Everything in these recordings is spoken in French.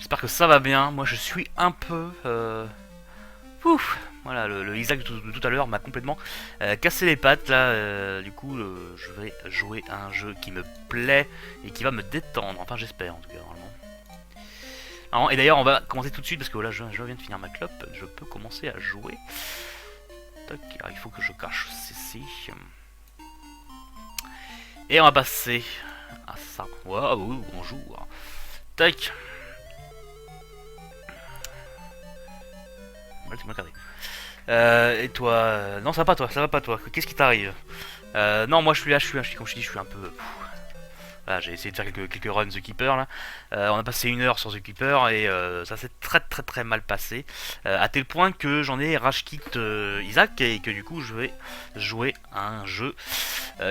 J'espère que ça va bien. Moi je suis un peu... Ouf. Voilà, le Isaac de tout à l'heure m'a complètement cassé les pattes là. Du coup, je vais jouer à un jeu qui me plaît et qui va me détendre. Enfin, j'espère en tout cas, normalement. Et d'ailleurs, on va commencer tout de suite parce que là, je viens de finir ma clope. Je peux commencer à jouer. Tac, alors, il faut que je cache ceci. Et on va passer à ça. Waouh, bonjour. Tac. Voilà, tu m'as regardé. Et toi non, ça va pas toi, ça va pas toi. Qu'est-ce qui t'arrive? Non, moi je suis là, comme je dis, je suis un peu. Voilà, j'ai essayé de faire quelques runs The Keeper là. On a passé 1 heure sur The Keeper et ça s'est très mal passé. À tel point que j'en ai rage quit Isaac et que du coup je vais jouer à un jeu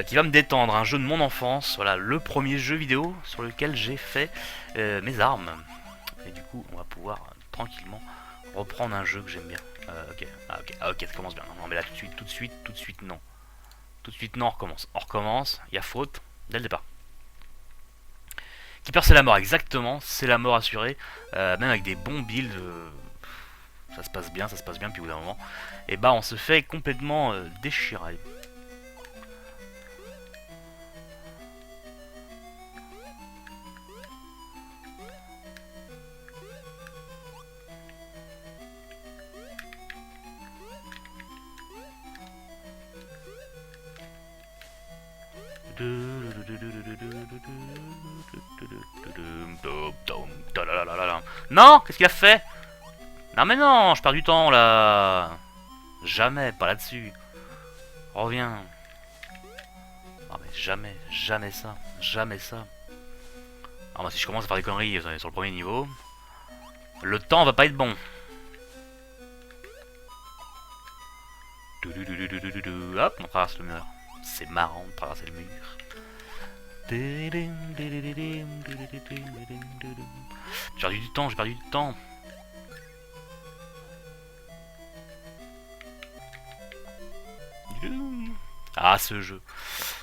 qui va me détendre, un jeu de mon enfance. Voilà, le premier jeu vidéo sur lequel j'ai fait mes armes. Et du coup, on va pouvoir tranquillement reprendre un jeu que j'aime bien. Ok, ça commence bien. Non, mais là tout de suite, non. Tout de suite, non, on recommence, il y a faute, dès le départ. Keeper, c'est la mort, exactement, c'est la mort assurée. Même avec des bons builds, ça se passe bien, puis au bout d'un moment, et bah on se fait complètement déchirer. Non, qu'est-ce qu'il a fait? Non mais non, je perds du temps là. Jamais, pas là-dessus. Reviens. Non mais jamais ça, jamais ça. Alors moi si je commence à faire des conneries sur le premier niveau, le temps va pas être bon. Hop, on traverse le mur. C'est marrant de traverser le mur. J'ai perdu du temps, j'ai perdu du temps. Ah, ce jeu.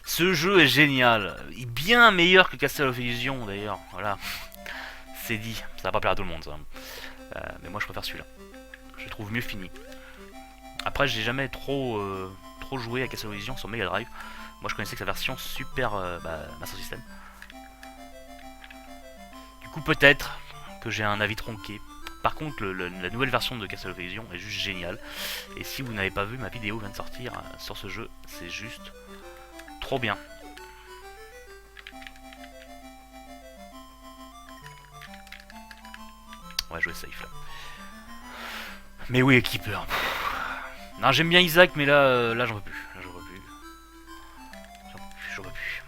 Ce jeu est génial. Il est bien meilleur que Castle of Illusion d'ailleurs. Voilà. C'est dit. Ça va pas plaire à tout le monde ça. Mais moi je préfère celui-là. Je le trouve mieux fini. Après, j'ai jamais trop joué à Castle of Illusion sur Mega Drive. Moi je connaissais que sa version Super Master System. Du coup, peut-être que j'ai un avis tronqué. Par contre, la nouvelle version de Castle of Illusion est juste géniale. Et si vous n'avez pas vu, ma vidéo vient de sortir sur ce jeu. C'est juste trop bien. On va jouer safe là. Mais oui, Keeper. Non, j'aime bien Isaac, mais là j'en peux plus. J'en peux plus.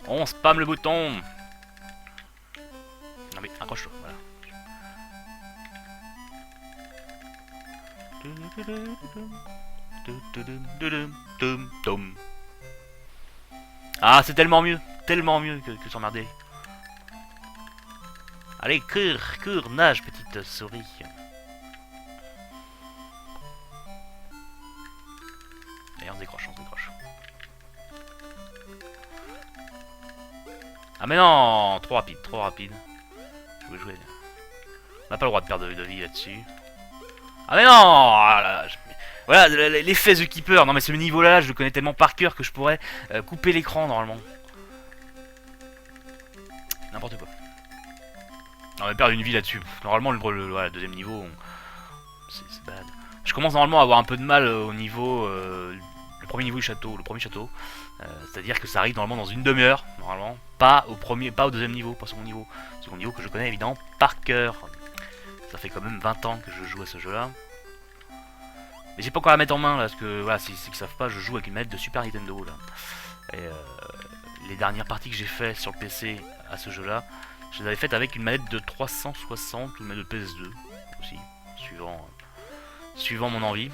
On spam le bouton. Non mais accroche-toi, voilà. Ah, c'est tellement mieux que s'emmerder. Allez, cours, nage, petite souris. Et on se décroche. Ah mais non, trop rapide. Je veux jouer. On n'a pas le droit de perdre de vie là-dessus. Ah mais non. Voilà, l'effet The Keeper. Non mais ce niveau-là, je le connais tellement par cœur que je pourrais couper l'écran normalement. N'importe quoi. Non mais perdre une vie là-dessus. Normalement, le deuxième niveau, c'est bad. Je commence normalement à avoir un peu de mal au niveau... le premier niveau du château, c'est-à-dire que ça arrive normalement dans une demi-heure, normalement, pas au deuxième niveau, pas au second niveau que je connais évidemment par cœur. Ça fait quand même 20 ans que je joue à ce jeu-là. Mais j'ai pas encore la mettre en main là, parce que voilà, si ils savent pas, je joue avec une manette de Super Nintendo là. Et les dernières parties que j'ai fait sur le PC à ce jeu-là, je les avais faites avec une manette de 360 ou une manette de PS2 aussi, suivant mon envie.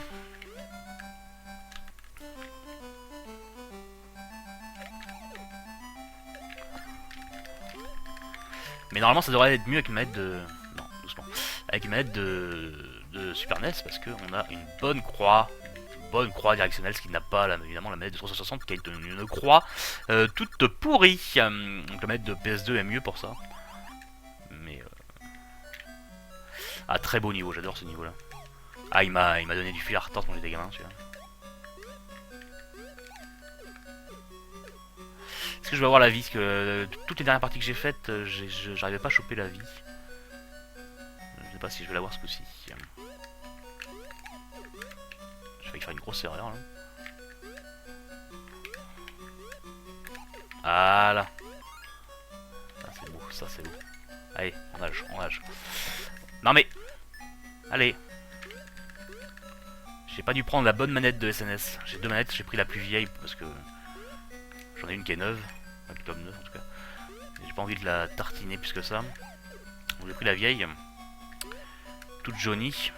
Mais normalement ça devrait être mieux avec une manette de... Non, doucement. Avec une manette de Super NES parce qu'on a une bonne croix directionnelle, ce qui n'a pas évidemment la manette de 360 qui est une croix toute pourrie. Donc la manette de PS2 est mieux pour ça. Mais Ah, très beau niveau, j'adore ce niveau-là. Ah, il m'a donné du fil à retordre quand j'étais gamin, celui-là. Est-ce que je vais avoir la vie? Parce que toutes les dernières parties que j'ai faites, j'arrivais pas à choper la vie. Je sais pas si je vais l'avoir ce coup-ci. J'ai failli faire une grosse erreur là. Voilà. Ça c'est beau, ça c'est beau. Allez, on nage, on nage. Non mais... Allez. J'ai pas dû prendre la bonne manette de SNS. J'ai deux manettes, j'ai pris la plus vieille parce que... J'en ai une qui est neuve. Plutôt neuve en tout cas. J'ai pas envie de la tartiner plus que ça. Donc j'ai pris la vieille. Toute jaunie.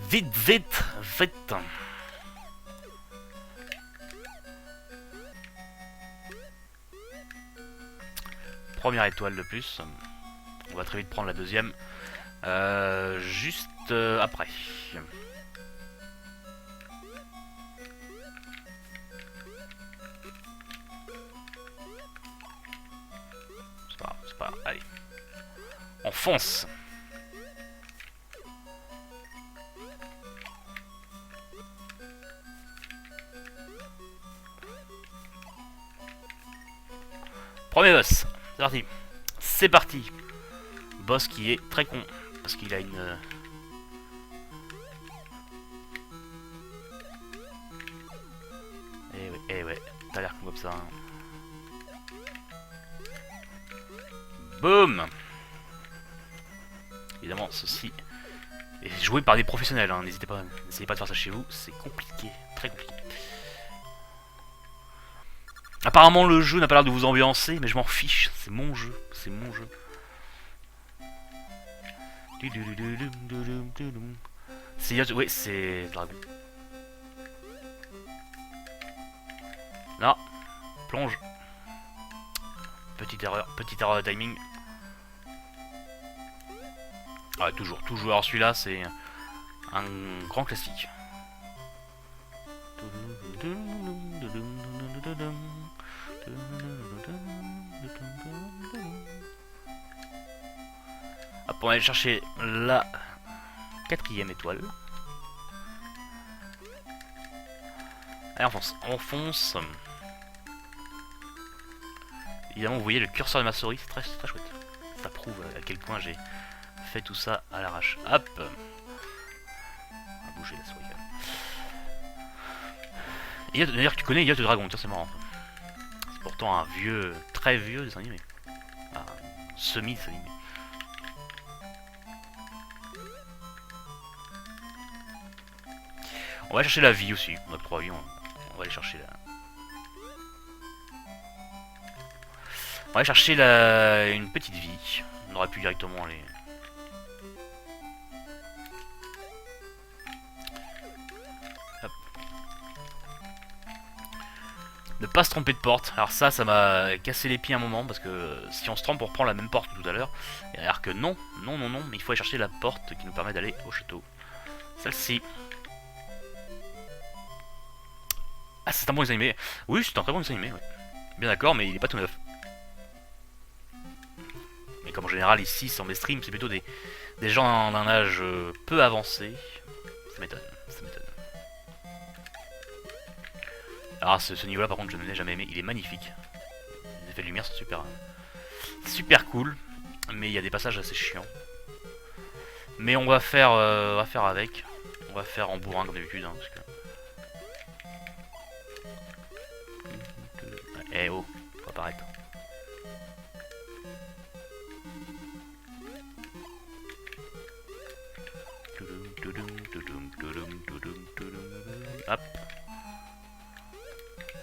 Vite, vite, vite. Première étoile de plus. On va très vite prendre la deuxième. Juste après. C'est pas grave, c'est pas grave. Allez. On fonce. Premier boss, c'est parti. C'est parti. Boss qui est très con, parce qu'il a une... Eh ouais, t'as l'air con comme ça. Hein. Boum. Évidemment, ceci est joué par des professionnels, hein. N'hésitez pas, n'essayez pas de faire ça chez vous, c'est compliqué, très compliqué. Apparemment le jeu n'a pas l'air de vous ambiancer, mais je m'en fiche, c'est mon jeu, c'est mon jeu. C'est... Oui, c'est... Dragon. Non, plonge. Petite erreur de timing. Ah, toujours. Alors celui-là, c'est un grand classique. Hop, on va aller chercher la 4ème étoile. Allez, on fonce. Évidemment, vous voyez le curseur de ma souris, c'est très chouette. Ça prouve à quel point j'ai fait tout ça à l'arrache. Hop. On va bouger la souris. D'ailleurs, tu connais Yacht Dragon, tiens, c'est marrant. C'est pourtant un vieux, très vieux dessin animé. Un semi-dessin animé. On va chercher la vie aussi. On a 3 vies, on va aller chercher la... On va aller chercher une petite vie. On aurait pu directement aller... Hop. Ne pas se tromper de porte. Alors ça m'a cassé les pieds un moment parce que si on se trompe on reprend la même porte que tout à l'heure. Alors que non, mais il faut aller chercher la porte qui nous permet d'aller au château. Celle-ci. Ah, c'est un bon dessin animé. Oui, c'est un très bon dessin animé, ouais. Bien d'accord, mais il est pas tout neuf. Mais comme en général, ici, sur mes streams, c'est plutôt des gens d'un âge peu avancé. Ça m'étonne, ça m'étonne. Alors, ce niveau-là, par contre, je ne l'ai jamais aimé. Il est magnifique. Les effets de lumière sont super cool. Mais il y a des passages assez chiants. Mais on va faire avec. On va faire en bourrin, comme d'habitude, hein, parce que... Eh oh, faut apparaître. Hop.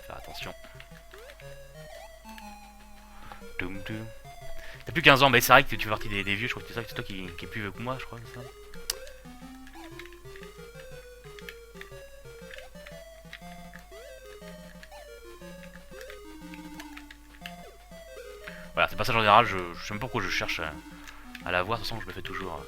Faire attention. T'as plus 15 ans, mais c'est vrai que tu fais partie des vieux, je crois que c'est toi qui est plus vieux que moi, je crois, c'est ça. Voilà, c'est passage en général, je sais même pas pourquoi je cherche à la voir, de toute façon je le fais toujours.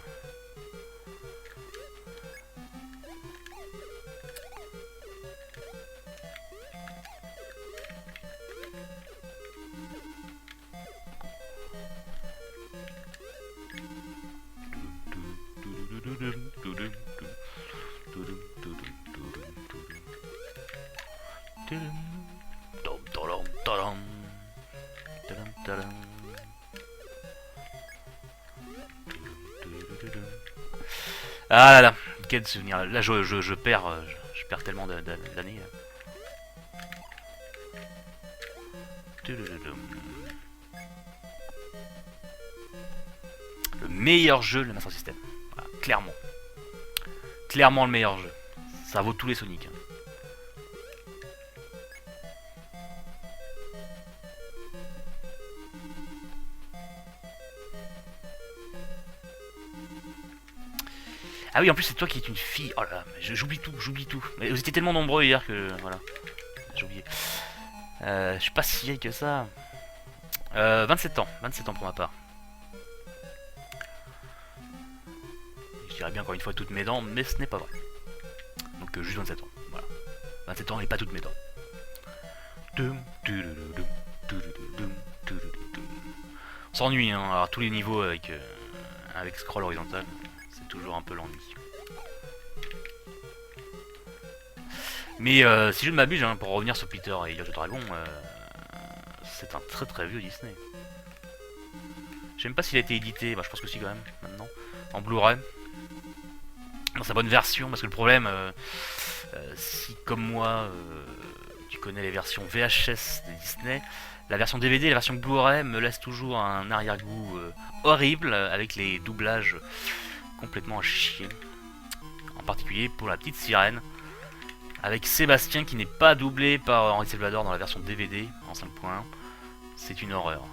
Ah là là, quel souvenir. Là je perds, je perds tellement d'années. Le meilleur jeu de Master System. Voilà, clairement. Clairement le meilleur jeu. Ça vaut tous les Sonic. Ah oui, en plus c'est toi qui es une fille. Oh là là, j'oublie tout, j'oublie tout. Mais vous étiez tellement nombreux hier que voilà, j'ai oublié. Je suis pas si vieille que ça. 27 ans, 27 ans pour ma part. Je dirais bien encore une fois toutes mes dents, mais ce n'est pas vrai. Donc juste 27 ans, voilà. 27 ans et pas toutes mes dents. On s'ennuie, hein, alors tous les niveaux avec scroll horizontal, c'est toujours un peu l'ennui. Mais si je ne m'abuse, hein, pour revenir sur Peter et Ilias le Dragon, c'est un très très vieux Disney. Je sais même pas s'il a été édité, bah, je pense que si quand même, maintenant, en Blu-ray. Dans sa bonne version, parce que le problème, si comme moi, tu connais les versions VHS des Disney, la version DVD et la version Blu-ray me laissent toujours un arrière-goût horrible, avec les doublages complètement à chier. En particulier pour la petite sirène, avec Sébastien qui n'est pas doublé par Henri Salvador dans la version DVD en 5.1. C'est une horreur,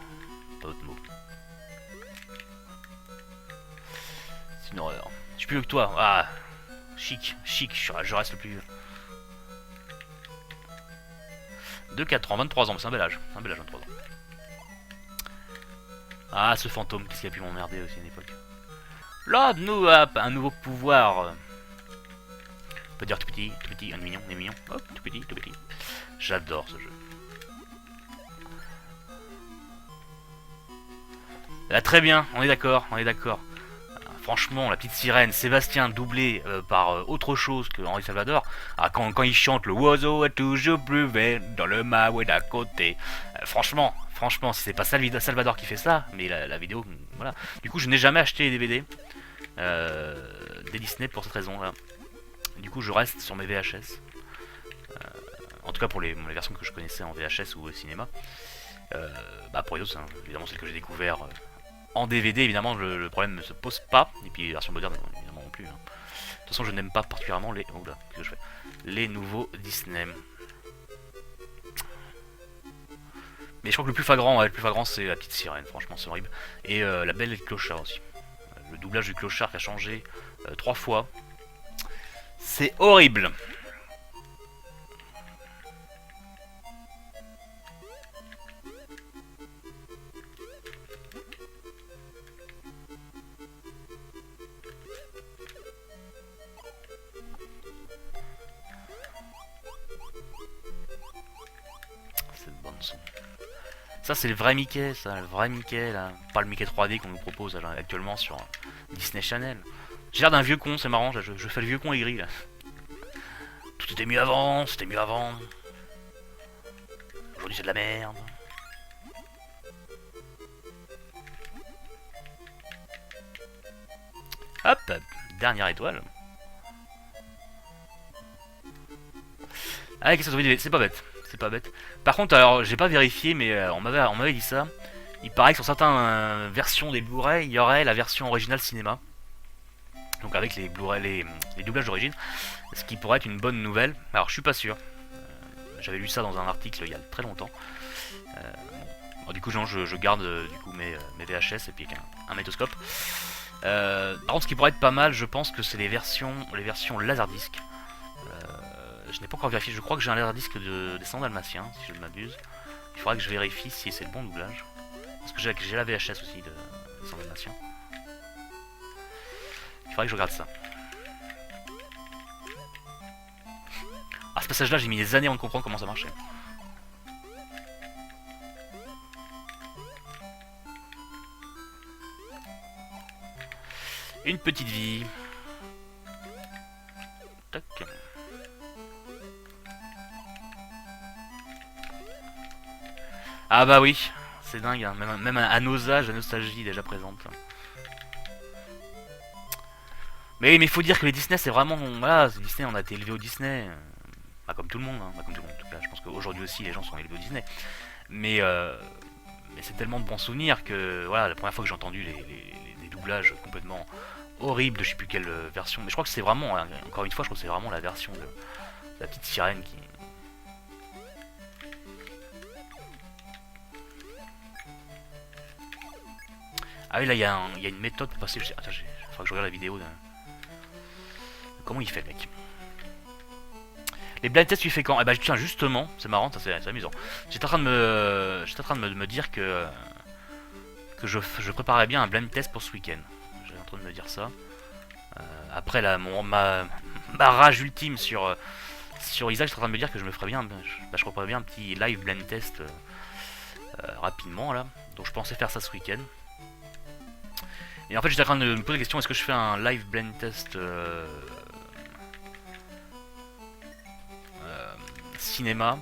pas d'autre mot. C'est une horreur. Je suis plus vieux que toi. Ah, chic, chic, je reste le plus vieux. 4 ans, 23 ans, c'est un bel âge. Un bel âge, 23 ans. Ah, ce fantôme, qu'est-ce qu'il a pu m'emmerder aussi à une époque. Là, nous, un nouveau pouvoir. On peut dire tout petit, on est mignon. Hop, tout petit, tout petit. J'adore ce jeu. Là, très bien, on est d'accord, on est d'accord. Franchement, la petite sirène, Sébastien doublé par autre chose que Henri Salvador, quand il chante le oiseau est toujours plus vert dans le maouet d'à côté. Franchement, si c'est pas Salvador qui fait ça, mais la vidéo, voilà. Du coup, je n'ai jamais acheté les DVD des Disney pour cette raison-là. Du coup, je reste sur mes VHS. En tout cas, pour les versions que je connaissais en VHS ou au cinéma. Bah pour les autres, hein, évidemment, celles que j'ai découvert en DVD, évidemment, le problème ne se pose pas. Et puis, les versions moderne, évidemment, non plus. Hein. De toute façon, je n'aime pas particulièrement les... Oh là, qu'est-ce que je fais? Les nouveaux Disney. Mais je crois que le plus flagrant, c'est la petite sirène. Franchement, c'est horrible. Et la belle et le clochard aussi. Le doublage du clochard qui a changé 3 fois. C'est horrible. Cette bande son. Ça c'est le vrai Mickey, ça, le vrai Mickey là. Pas le Mickey 3D qu'on nous propose là, actuellement sur Disney Channel. J'ai l'air d'un vieux con, c'est marrant, je fais le vieux con aigri là. Tout était mieux avant, c'était mieux avant. Aujourd'hui c'est de la merde. Hop, dernière étoile. Ah, qu'est-ce que c'est pas bête. C'est pas bête. Par contre, alors, j'ai pas vérifié, mais on m'avait dit ça. Il paraît que sur certaines versions des Blu-ray, il y aurait la version originale cinéma. Donc avec les Blu-ray, les doublages d'origine. Ce qui pourrait être une bonne nouvelle. Alors, je suis pas sûr. J'avais lu ça dans un article il y a très longtemps. Alors, du coup, je garde du coup mes VHS et puis un magnétoscope. Par contre, ce qui pourrait être pas mal, je pense que c'est les versions Laserdisc. Je n'ai pas encore vérifié, je crois que j'ai un Laserdisc des 100 Dalmatiens, si je ne m'abuse. Il faudra que je vérifie si c'est le bon doublage. Parce que j'ai la VHS aussi de Sans Damnation. Il faudrait que je regarde ça. Ah, ce passage-là, j'ai mis des années avant de comprendre comment ça marchait. Une petite vie. Tac. Ah bah oui, c'est dingue, hein. Même à nos âges, la nostalgie est déjà présente. Mais il faut dire que les Disney, c'est vraiment... Voilà, Disney, on a été élevé au Disney. Pas comme tout le monde, hein. Pas comme tout le monde en tout cas. Je pense qu'aujourd'hui aussi, les gens sont élevés au Disney. Mais, mais c'est tellement de bons souvenirs que... Voilà, la première fois que j'ai entendu les doublages complètement horribles de je sais plus quelle version. Mais je crois que c'est vraiment, encore une fois, je crois que c'est vraiment la version de la petite sirène qui... Ah oui, là, il y a une méthode pour passer... Attends, il faudra que je regarde la vidéo de... Comment il fait, le mec? Les blind tests, tu fais quand? Eh bah, tiens, justement, c'est marrant, c'est amusant. J'étais en train de me dire que je préparais bien un blind test pour ce week-end. J'étais en train de me dire ça. Après ma rage ultime sur Isaac, j'étais en train de me dire que je me ferais bien, je préparais bien un petit live blind test rapidement là. Donc je pensais faire ça ce week-end. Et en fait, j'étais en train de me poser la question, est-ce que je fais un live blind test cinéma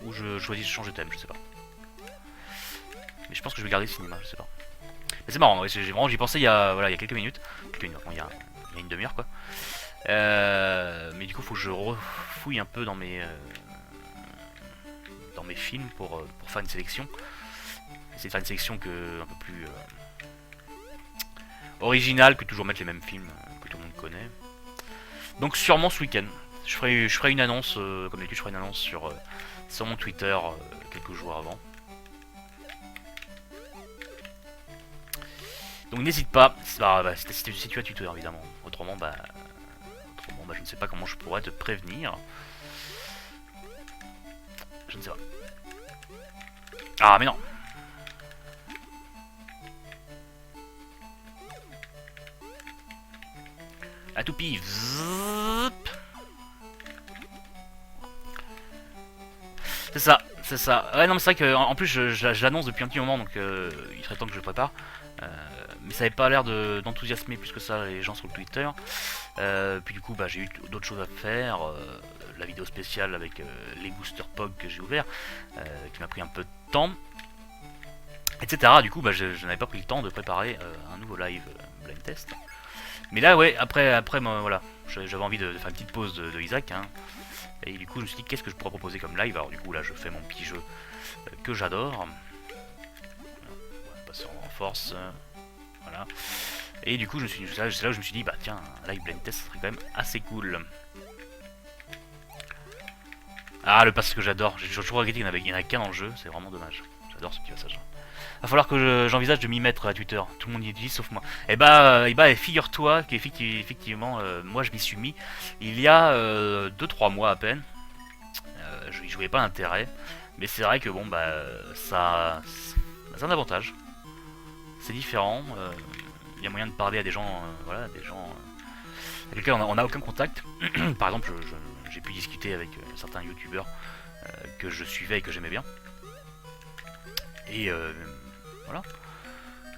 ou je choisis de changer de thème, je sais pas. Mais je pense que je vais garder le cinéma, je sais pas. Mais c'est marrant, j'y pensé il y a quelques minutes. Il y a une demi-heure quoi. Mais du coup, faut que je refouille un peu dans mes films pour faire une sélection. Essayer de faire une sélection un peu plus originale que toujours mettre les mêmes films que tout le monde connaît. Donc sûrement ce week-end. Je ferai une annonce, comme d'habitude, je ferai une annonce sur mon Twitter quelques jours avant. Donc n'hésite pas, si tu as Twitter évidemment. Autrement, je ne sais pas comment je pourrais te prévenir. Je ne sais pas. Ah mais non. La toupie. C'est ça, c'est ça. Ouais, non, mais c'est vrai que en plus, je l'annonce depuis un petit moment, donc il serait temps que je le prépare. Mais ça n'avait pas l'air d'enthousiasmer plus que ça les gens sur le Twitter. Puis du coup, j'ai eu d'autres choses à faire. La vidéo spéciale avec les boosters POG que j'ai ouvert, qui m'a pris un peu de temps, etc. Du coup, je n'avais pas pris le temps de préparer un nouveau live blind test. Mais là, ouais, après voilà, j'avais envie de faire une petite pause de Isaac, hein. Et du coup, je me suis dit, qu'est-ce que je pourrais proposer comme live? Alors, du coup, là, je fais mon petit jeu que j'adore. Passer en force. Voilà. Et du coup, c'est là où je me suis dit, bah tiens, un live blind test, ça serait quand même assez cool. Ah, le passage que j'adore. J'ai toujours regretté qu'il n'y en a qu'un dans le jeu, c'est vraiment dommage. J'adore ce petit passage. Va falloir que j'envisage de m'y mettre à Twitter. Tout le monde y utilise sauf moi. Et figure-toi qu'effectivement, moi je m'y suis mis il y a 2-3 mois à peine. Je n'y jouais pas d'intérêt. Mais c'est vrai que bon, ça c'est un avantage. C'est différent. Il y a moyen de parler à des gens, voilà, des gens avec lesquels on n'a aucun contact. Par exemple, j'ai pu discuter avec certains youtubeurs que je suivais et que j'aimais bien. Et voilà.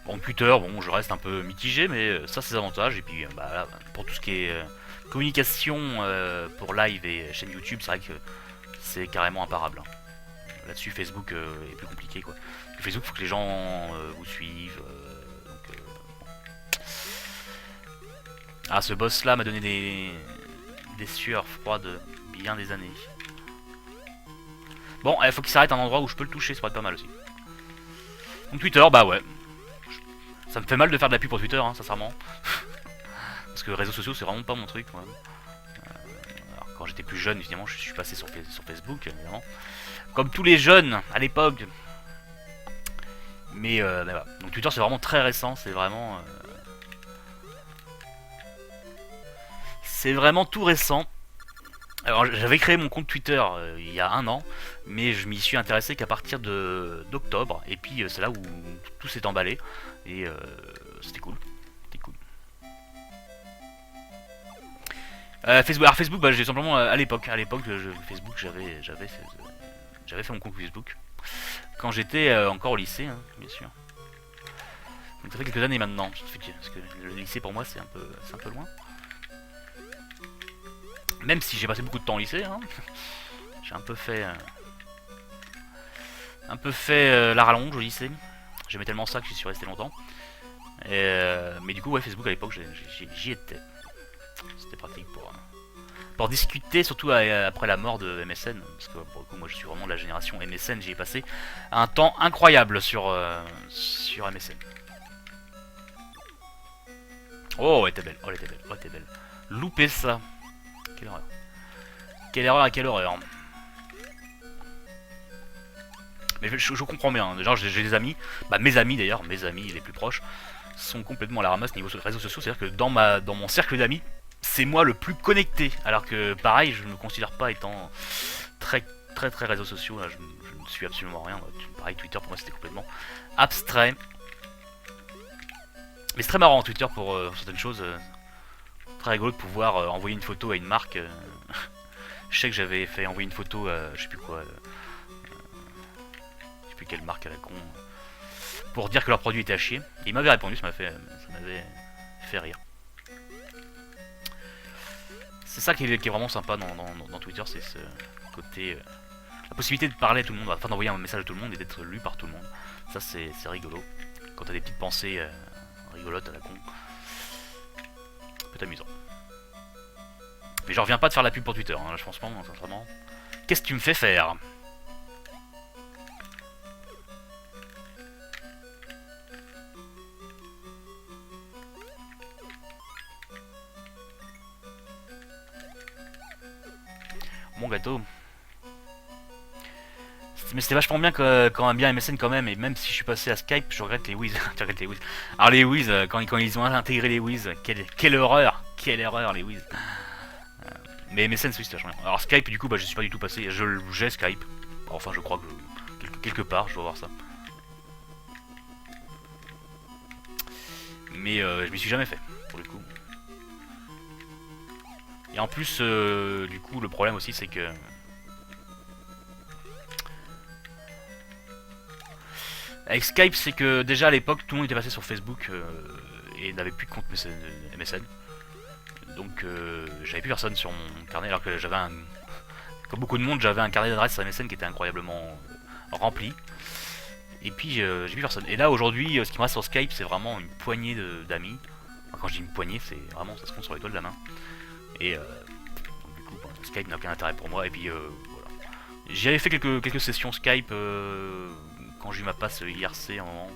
Bon, Twitter, bon, je reste un peu mitigé, mais ça, c'est avantages. Et puis, là, pour tout ce qui est communication pour live et chaîne YouTube, c'est vrai que c'est carrément imparable. Hein. Là-dessus, Facebook est plus compliqué, quoi. Facebook, faut que les gens vous suivent. Ah, ce boss-là m'a donné des sueurs froides bien des années. Bon, il faut qu'il s'arrête à un endroit où je peux le toucher, ça pourrait être pas mal aussi. Donc Twitter, bah ouais. Ça me fait mal de faire de la pub pour Twitter, hein, sincèrement. Parce que les réseaux sociaux, c'est vraiment pas mon truc. Ouais. Alors, quand j'étais plus jeune, évidemment, je suis passé sur Facebook, évidemment. Comme tous les jeunes à l'époque. Mais voilà. Donc Twitter, c'est vraiment très récent, c'est vraiment... c'est vraiment tout récent. Alors j'avais créé mon compte Twitter il y a un an, mais je m'y suis intéressé qu'à partir d'octobre, et puis c'est là où tout s'est emballé, et c'était cool. C'était cool. Facebook, alors Facebook, bah, j'ai simplement à l'époque, Facebook, j'avais fait mon compte Facebook quand j'étais encore au lycée, hein, bien sûr. Donc ça fait quelques années maintenant, parce que le lycée pour moi c'est un peu loin. Même si j'ai passé beaucoup de temps au lycée, hein, j'ai un peu fait la rallonge au lycée. J'aimais tellement ça que j'y suis resté longtemps. Mais du coup, ouais, Facebook à l'époque, j'y étais. C'était pratique pour discuter, surtout après la mort de MSN. Parce que pour le coup, moi je suis vraiment de la génération MSN. J'y ai passé un temps incroyable sur MSN. Oh, elle était belle, oh, elle était belle, oh, elle était belle. Louper ça. Quelle erreur. Quelle erreur à quelle horreur. Mais je comprends bien, déjà j'ai des amis, bah mes amis d'ailleurs, mes amis les plus proches, sont complètement à la ramasse niveau réseaux sociaux, c'est-à-dire que dans mon cercle d'amis, c'est moi le plus connecté, alors que pareil, je ne me considère pas étant très très très réseaux sociaux, là, je ne suis absolument rien, pareil Twitter pour moi c'était complètement abstrait. Mais c'est très marrant Twitter pour certaines choses, très rigolo de pouvoir envoyer une photo à une marque. Je sais que j'avais fait envoyer une photo à je sais plus quoi, plus quelle marque à la con, pour dire que leur produit était à chier. Et il m'avait répondu, ça m'avait fait rire. C'est ça qui est vraiment sympa dans Twitter, c'est ce côté, la possibilité de parler à tout le monde, enfin d'envoyer un message à tout le monde et d'être lu par tout le monde. Ça c'est rigolo. Quand t'as des petites pensées rigolotes à la con, un peu amusant. Mais je reviens pas de faire la pub pour Twitter, hein, là, je pense pas, sincèrement. Qu'est-ce que tu me fais faire? Mon gâteau. Mais c'était vachement bien quand même bien MSN quand même, et même si je suis passé à Skype, je regrette les Wiz. Tu regrettes les Wiz. Alors les Wiz, quand ils ont intégré les Wiz, quelle horreur, quelle erreur les Wiz. Mais MSN c'est vachement bien. Alors Skype du coup, bah je suis pas du tout passé, j'ai Skype. Enfin je crois que quelque part, je dois voir ça. Mais je m'y suis jamais fait, pour le coup. Et en plus, du coup, le problème aussi c'est que avec Skype, c'est que déjà à l'époque, tout le monde était passé sur Facebook et n'avait plus de compte MSN. Donc j'avais plus personne sur mon carnet, alors que comme beaucoup de monde, j'avais un carnet d'adresses sur MSN qui était incroyablement rempli. Et puis j'ai plus personne. Et là aujourd'hui, ce qui me reste sur Skype, c'est vraiment une poignée d'amis. Enfin, quand je dis une poignée, c'est vraiment, ça se compte sur les doigts de la main. Et donc, du coup, bon, Skype n'a aucun intérêt pour moi. Et puis voilà. J'avais fait quelques sessions Skype quand j'ai eu ma passe IRC en moment,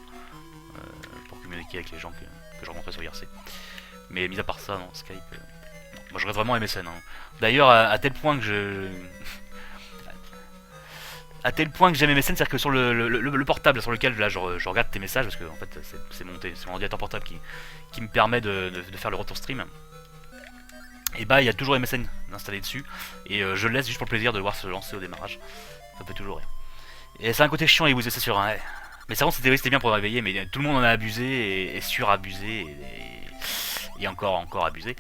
pour communiquer avec les gens que je rencontrais sur IRC. Mais mis à part ça, non, Skype. Non. Moi je regrette vraiment MSN. Hein. D'ailleurs, à tel point que à tel point que j'aime MSN, c'est-à-dire que sur le portable sur lequel là, je regarde tes messages, parce que en fait c'est mon ordinateur portable qui me permet de faire le retour stream. Et bah il y a toujours MSN installé dessus, et je le laisse juste pour le plaisir de voir se lancer au démarrage. Ça peut toujours rire. Et c'est un côté chiant, et vous c'est sûr. Hein. Mais ça c'était bien pour réveiller, mais tout le monde en a abusé et surabusé et encore abusé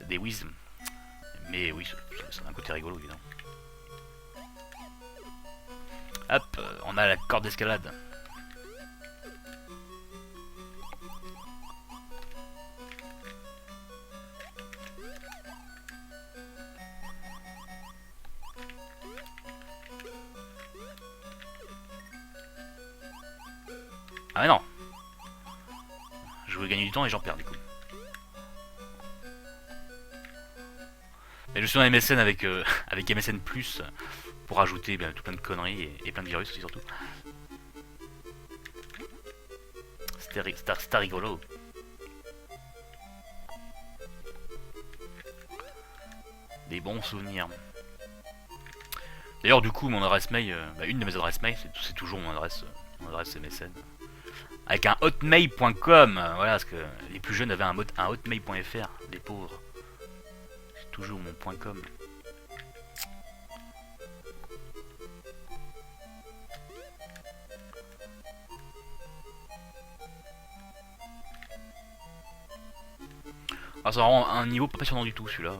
des Wiz. Mais oui, c'est un côté rigolo évidemment. Hop, on a la corde d'escalade. Ah mais non. Je veux gagner du temps et j'en perds du coup. Mais je suis en MSN avec, avec MSN Plus pour ajouter tout plein de conneries et plein de virus aussi surtout. C'était rigolo. Des bons souvenirs. D'ailleurs du coup mon adresse mail, une de mes adresses mail c'est toujours mon adresse MSN. Avec un hotmail.com, voilà, parce que les plus jeunes avaient un hotmail.fr, les pauvres. C'est toujours mon .com. Ah, c'est vraiment un niveau pas passionnant du tout celui-là.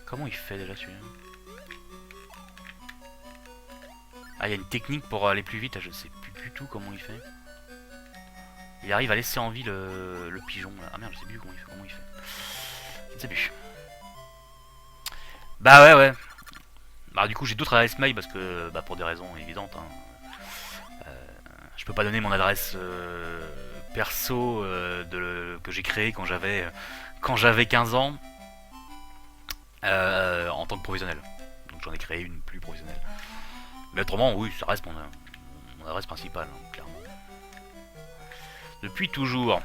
Comment il fait déjà celui-là? Ah, il y a une technique pour aller plus vite, je sais plus du tout comment il fait. Il arrive à laisser en vie le pigeon là. Ah merde, je sais plus comment il fait. Je ne sais plus. Bah ouais. Bah du coup j'ai d'autres adresses mail parce que pour des raisons évidentes. Hein. Je peux pas donner mon adresse perso que j'ai créée quand j'avais 15 ans en tant que professionnel. Donc j'en ai créé une plus professionnelle. Mais autrement oui ça reste mon adresse principale, hein, clairement. Depuis toujours.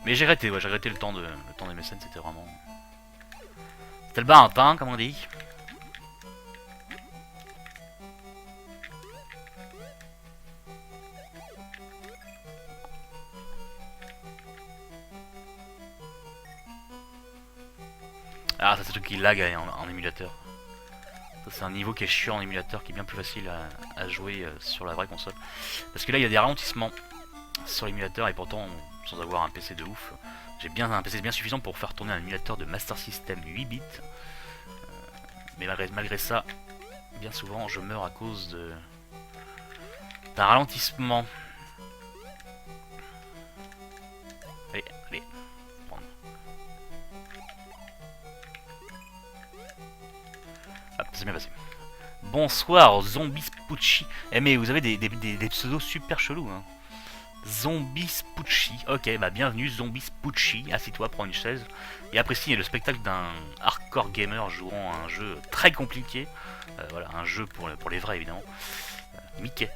Mais j'ai arrêté le temps des mécènes, c'était vraiment... C'était le bas hein, comme on dit. Ah, ça c'est le truc qui lag en émulateur. Ça c'est un niveau qui est chiant en émulateur, qui est bien plus facile à jouer sur la vraie console. Parce que là il y a des ralentissements sur l'émulateur et pourtant, sans avoir un PC de ouf, j'ai bien un PC bien suffisant pour faire tourner un émulateur de Master System 8 bits. Mais malgré ça, bien souvent je meurs à cause d'un ralentissement. Allez. Hop, c'est bien passé. Bonsoir, Zombie Spucci. Eh mais vous avez des pseudos super chelous, hein. Zombie Spucci. Ok, bah bienvenue, Zombie Spucci. Assis-toi, prends une chaise. Et apprécie le spectacle d'un hardcore gamer jouant un jeu très compliqué. Voilà, un jeu pour les vrais, évidemment. Mickey.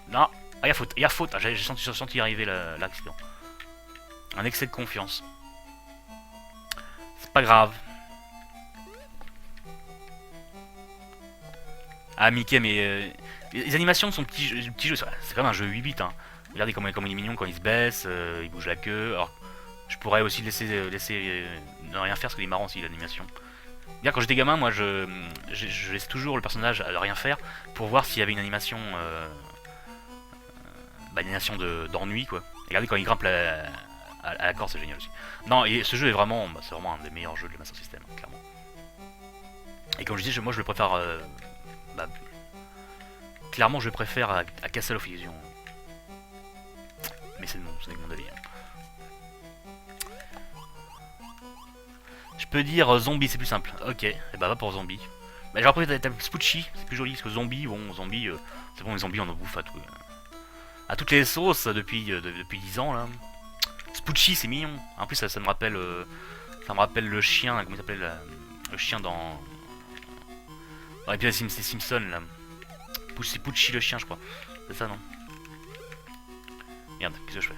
Non, ah, y'a faute, j'ai senti arriver l'accident. Un excès de confiance. C'est pas grave. Ah, Mickey, mais les animations de son petit jeu, c'est quand même un jeu 8 bits. Hein. Regardez comme il est mignon quand il se baisse, il bouge la queue. Alors, je pourrais aussi laisser ne rien faire parce qu'il est marrant aussi l'animation. Bien, quand j'étais gamin, moi je laisse toujours le personnage à rien faire pour voir s'il y avait une animation d'ennui quoi. Regardez quand il grimpe à la corde, c'est génial aussi. Non, et ce jeu est vraiment, c'est vraiment un des meilleurs jeux de Master System, hein, clairement. Et comme je dis, moi je le préfère, clairement je le préfère à Castle of Illusion. Mais c'est mon avis. Hein. Je peux dire zombie, c'est plus simple. Ok, et bah va pour zombie. Mais j'ai appris t'as Spucci, c'est plus joli parce que zombie, c'est bon, les zombies on en bouffe à toutes les sauces depuis 10 ans là. Spucci c'est mignon. En plus ça me rappelle le chien, comment il s'appelle le chien dans l'épisode des Simpsons là. C'est Pucci le chien je crois. C'est ça non? Merde, qu'est-ce que je fais?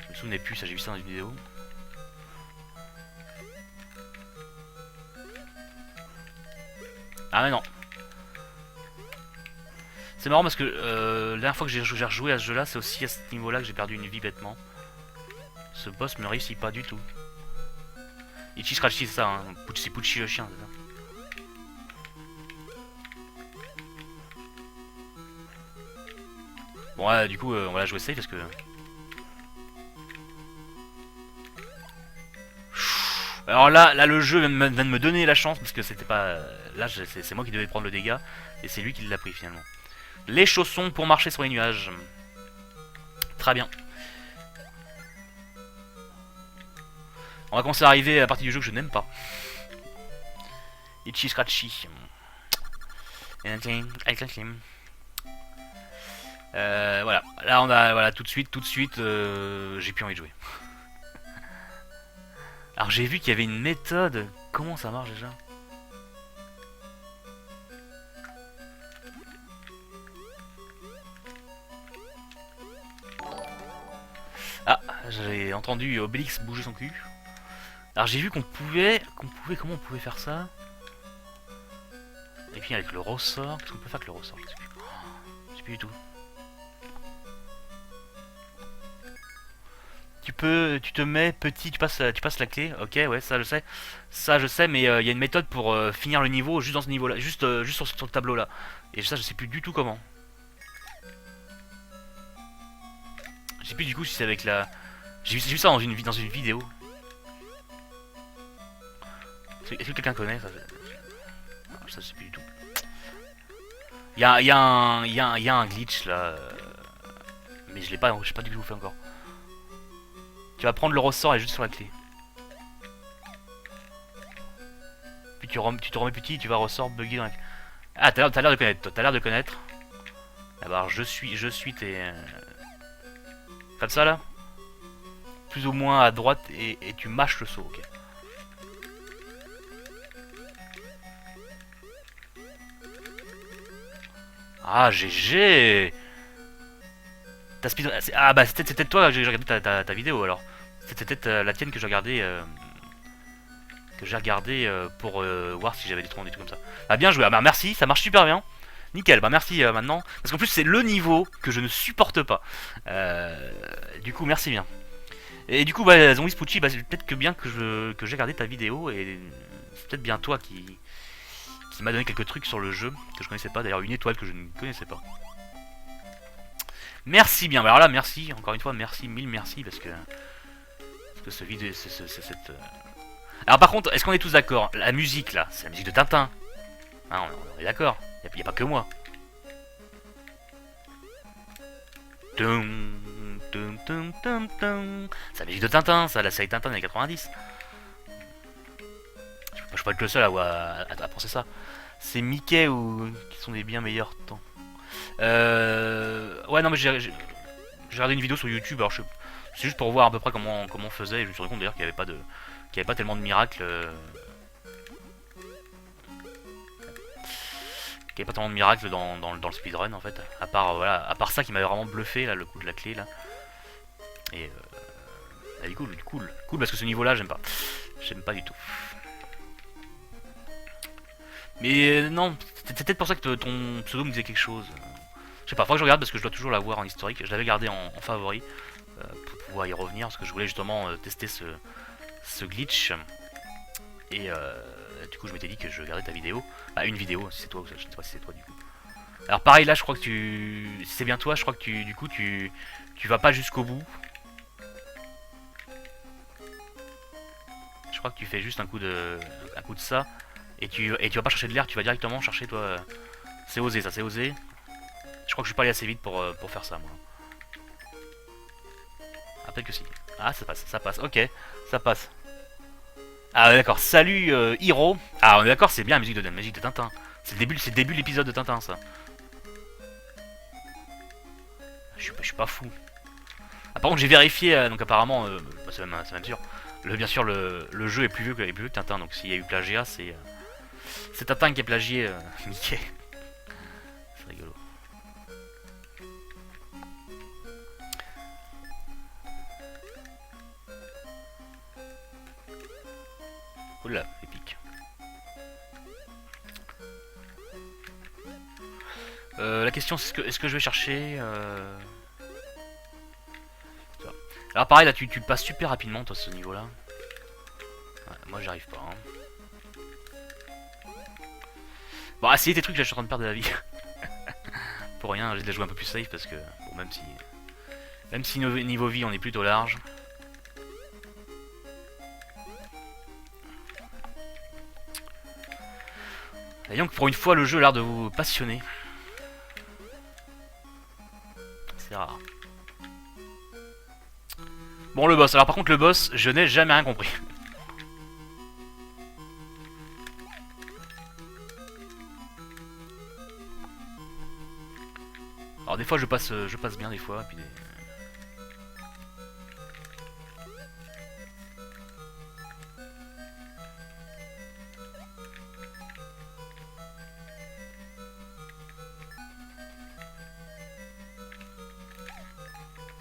Je me souvenais plus, ça j'ai vu ça dans une vidéo. Ah mais non. C'est marrant parce que la dernière fois que j'ai rejoué à ce jeu là, c'est aussi à ce niveau là que j'ai perdu une vie bêtement. Ce boss me réussit pas du tout. Ichi Scratchy c'est ça, hein. C'est Pucci le chien, c'est ça. Bon ouais, du coup on va la jouer safe parce que... Alors là le jeu vient de me donner la chance parce que c'était pas... Là c'est moi qui devais prendre le dégât et c'est lui qui l'a pris finalement. Les chaussons pour marcher sur les nuages. Très bien. On va commencer à arriver à la partie du jeu que je n'aime pas. Itchy Scratchy. Voilà, là on a, voilà, tout de suite, j'ai plus envie de jouer. Alors j'ai vu qu'il y avait une méthode. Comment ça marche déjà? Ah, j'ai entendu Obélix bouger son cul. Alors j'ai vu comment on pouvait faire ça? Et puis avec le ressort, qu'est-ce qu'on peut faire avec le ressort? Je sais plus du tout. Tu te mets petit, tu passes la clé. Ok, ouais, ça je sais. Ça je sais, mais il y a une méthode pour finir le niveau juste dans ce niveau-là, juste sur le tableau là. Et ça, je sais plus du tout comment. Je sais plus du coup si c'est avec la. J'ai vu ça dans une vidéo. Est-ce que quelqu'un connaît ça? Non, ça je sais plus du tout. Il y a un glitch là, mais je l'ai pas du tout fait encore. Tu vas prendre le ressort et juste sur la clé. Puis tu te remets petit, tu vas ressort bugger dans la clé. Ah, t'as l'air de connaître, toi, t'as l'air de connaître. Alors je suis tes. Comme ça là. Plus ou moins à droite et tu mâches le saut, ok. Ah, GG. Ah bah c'était peut-être toi que j'ai regardé ta vidéo alors. C'était peut-être la tienne que j'ai regardé pour voir si j'avais des trucs comme ça. Ah bien joué, ah bah merci, ça marche super bien. Nickel, bah merci maintenant. Parce qu'en plus c'est le niveau que je ne supporte pas. Du coup merci bien. Et du coup bah Zombie Spoochie, bah, c'est peut-être que bien que j'ai regardé ta vidéo et c'est peut-être bien toi qui m'a donné quelques trucs sur le jeu que je connaissais pas. D'ailleurs une étoile que je ne connaissais pas. Merci bien, alors là merci, encore une fois merci, mille merci parce que ce vidéo, cette. Alors par contre, est-ce qu'on est tous d'accord? La musique là, c'est la musique de Tintin. Hein, on est d'accord. Y a pas que moi. Tum, tum, tum, tum, tum. C'est la musique de Tintin, ça, la série Tintin des années 90. Je peux pas être le seul à penser ça. C'est Mickey ou qui sont des bien meilleurs temps. Ouais, non, mais j'ai regardé une vidéo sur YouTube. Alors, c'est juste pour voir à peu près comment on faisait. Et je me suis rendu compte d'ailleurs qu'il y avait pas tellement de miracles. Qu'il n'y avait pas tellement de miracles dans le speedrun en fait. À part ça qui m'avait vraiment bluffé, là, le coup de la clé là. Et cool parce que ce niveau là, j'aime pas. J'aime pas du tout. Mais non, c'est peut-être pour ça que ton pseudo me disait quelque chose. Je sais pas, faut que je regarde parce que je dois toujours la voir en historique. Je l'avais gardé en favori pour pouvoir y revenir parce que je voulais justement tester ce glitch. Et du coup, je m'étais dit que je regardais ta vidéo. Bah, une vidéo, si c'est toi, je ne sais pas si c'est toi du coup. Alors, pareil, là, je crois que si c'est bien toi, je crois que tu vas pas jusqu'au bout. Je crois que tu fais juste un coup de ça. Et tu vas pas chercher de l'air, tu vas directement chercher toi. C'est osé ça, c'est osé. Je crois que je suis pas allé assez vite pour faire ça moi. Ah peut-être que si. Ah ça passe, ok, ça passe. Ah d'accord, salut Hiro. Ah on est d'accord, c'est bien la musique de Tintin. C'est le début de l'épisode de Tintin ça. Je suis pas fou. Ah, par contre j'ai vérifié, donc apparemment, bah, c'est même sûr. Bien sûr le jeu est plus vieux que Tintin, donc s'il y a eu plagiat, c'est Tintin qui est plagié Mickey. C'est rigolo. Oula, épique. La question c'est est-ce que je vais chercher Alors pareil là tu le passes super rapidement toi ce niveau là. Ouais, moi j'arrive pas. Hein. Bon essayez tes trucs là je suis en train de perdre de la vie. Pour rien, j'ai de la jouer un peu plus safe parce que bon même si niveau vie on est plutôt large. Et donc pour une fois le jeu a l'air de vous passionner. C'est rare. Bon le boss, alors par contre le boss, je n'ai jamais rien compris. Alors des fois je passe bien des fois, puis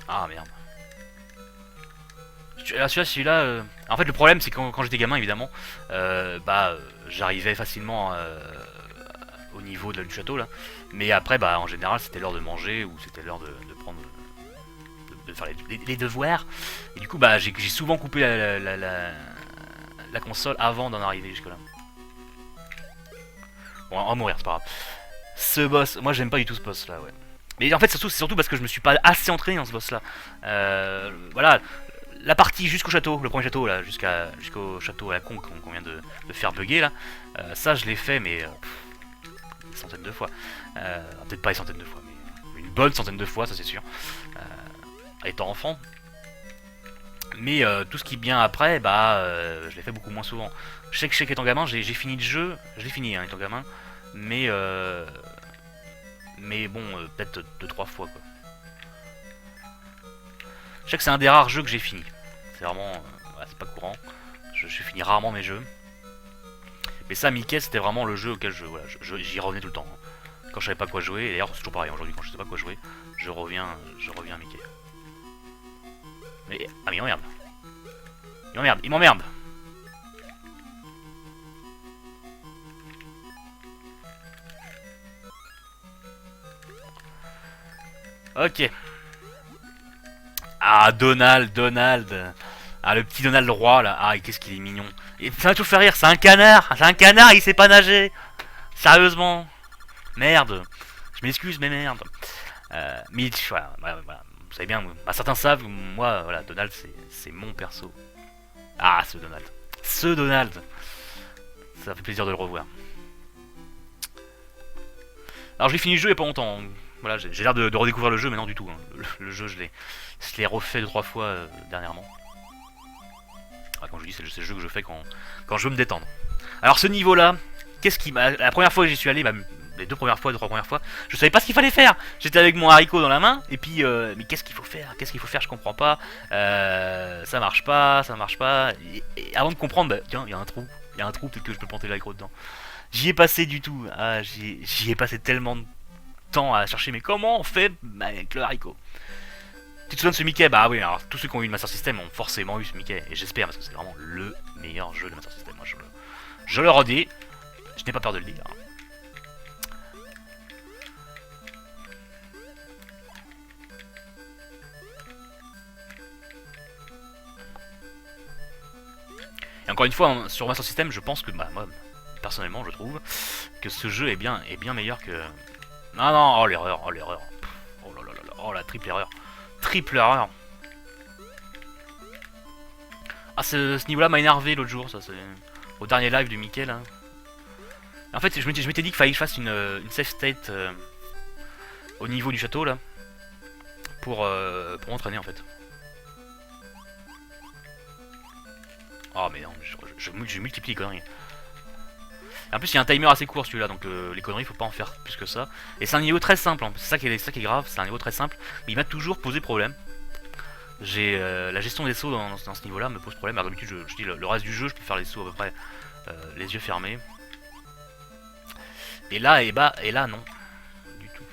ah merde. Celui-là, en fait le problème c'est que quand j'étais gamin évidemment, j'arrivais facilement au niveau du château là, mais après bah en général c'était l'heure de manger ou c'était l'heure de prendre, de faire les devoirs, et du coup bah j'ai souvent coupé la console avant d'en arriver jusque là. Bon, on va mourir, c'est pas grave. Ce boss, moi j'aime pas du tout ce boss là, ouais. Mais en fait c'est surtout parce que je me suis pas assez entraîné dans ce boss là. Voilà, la partie jusqu'au château, le premier château là, jusqu'au château à la con qu'on vient de faire bugger là, ça je l'ai fait mais des centaines de fois. Peut-être pas des centaines de fois, mais une bonne centaine de fois, ça c'est sûr. Étant enfant. Mais tout ce qui vient après, je l'ai fait beaucoup moins souvent. Je sais qu'étant gamin, j'ai fini le jeu, je l'ai fini étant gamin, mais bon, peut-être 2-3 fois quoi. Je sais que c'est un des rares jeux que j'ai fini. C'est vraiment, c'est pas courant. Je finis rarement mes jeux. Mais ça, Mickey, c'était vraiment le jeu auquel j'y revenais tout le temps. Quand je savais pas quoi jouer, et d'ailleurs c'est toujours pareil aujourd'hui, quand je sais pas quoi jouer, je reviens à Mickey. Mais il m'emmerde. Il m'emmerde. Ok. Ah, Donald. Ah, le petit Donald roi là. Ah, qu'est-ce qu'il est mignon. Et ça va tout faire rire, c'est un canard. Il sait pas nager. Sérieusement. Merde. Je m'excuse, mais merde. Mais voilà. Vous savez bien, certains savent, moi, voilà, Donald, c'est mon perso. Ah, ce Donald. Ça fait plaisir de le revoir. Alors, j'ai fini le jeu il y a pas longtemps. Voilà, j'ai l'air de redécouvrir le jeu, mais non du tout. Hein. Le jeu, je l'ai refait 2-3 fois dernièrement. Ah, quand je dis, c'est le jeu que je fais quand je veux me détendre. Alors, ce niveau-là, qu'est-ce qui m'a. La première fois que j'y suis allé, les 2 premières fois, 2-3 premières fois, je savais pas ce qu'il fallait faire. J'étais avec mon haricot dans la main, et puis, mais qu'est-ce qu'il faut faire? Je comprends pas. Ça marche pas. Et avant de comprendre, tiens, il y a un trou, peut-être que je peux planter l'haricot dedans. J'y ai passé du tout. Ah, j'y ai passé tellement de temps à chercher, mais comment on fait avec le haricot? Tu te souviens de ce Mickey? Bah oui, alors tous ceux qui ont eu le Master System ont forcément eu ce Mickey, et j'espère, parce que c'est vraiment le meilleur jeu de Master System. Moi, je le redis, je n'ai pas peur de le dire. Et encore une fois, sur Master System, je pense que, moi, personnellement, je trouve que ce jeu est bien meilleur que... Non, oh l'erreur. Oh là là, oh la triple erreur. Ah, ce niveau-là m'a énervé l'autre jour, ça, c'est... Au dernier live du Mickey, là. En fait, je m'étais dit qu'il fallait que je fasse une safe state au niveau du château, là. Pour m'entraîner, en fait. Oh, mais non, je multiplie les conneries. En plus, il y a un timer assez court celui-là, donc les conneries, faut pas en faire plus que ça. Et c'est un niveau très simple, hein. C'est ça qui est grave, c'est un niveau très simple, mais il m'a toujours posé problème. J'ai la gestion des sauts dans ce niveau-là me pose problème. Alors d'habitude, je dis le reste du jeu, je peux faire les sauts à peu près les yeux fermés. Et là, non, du tout.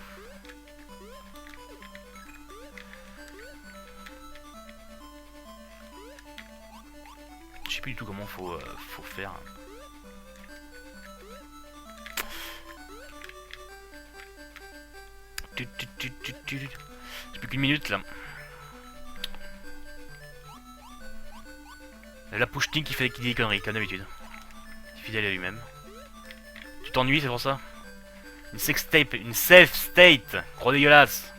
Je sais plus du tout comment faut faire. J'ai plus qu'une minute là. La push-ting qui dit des conneries, comme d'habitude. Fidèle à lui-même. Tu t'ennuies, c'est pour ça? Une safe state, gros dégueulasse.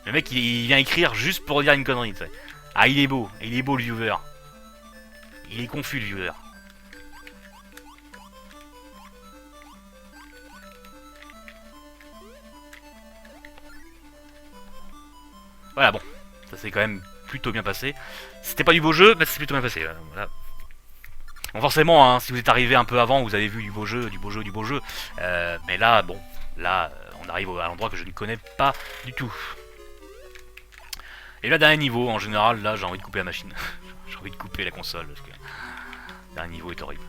Le mec il vient écrire juste pour dire une connerie, tu sais. Ah, il est beau le viewer. Il est confus le viewer. Voilà, bon, ça s'est quand même plutôt bien passé. C'était pas du beau jeu, mais c'est plutôt bien passé. Voilà. Bon, forcément, hein, si vous êtes arrivé un peu avant, vous avez vu du beau jeu. Mais là, bon, là, on arrive à l'endroit que je ne connais pas du tout. Et là, dernier niveau, en général, là, j'ai envie de couper la machine. J'ai envie de couper la console, parce que le dernier niveau est horrible.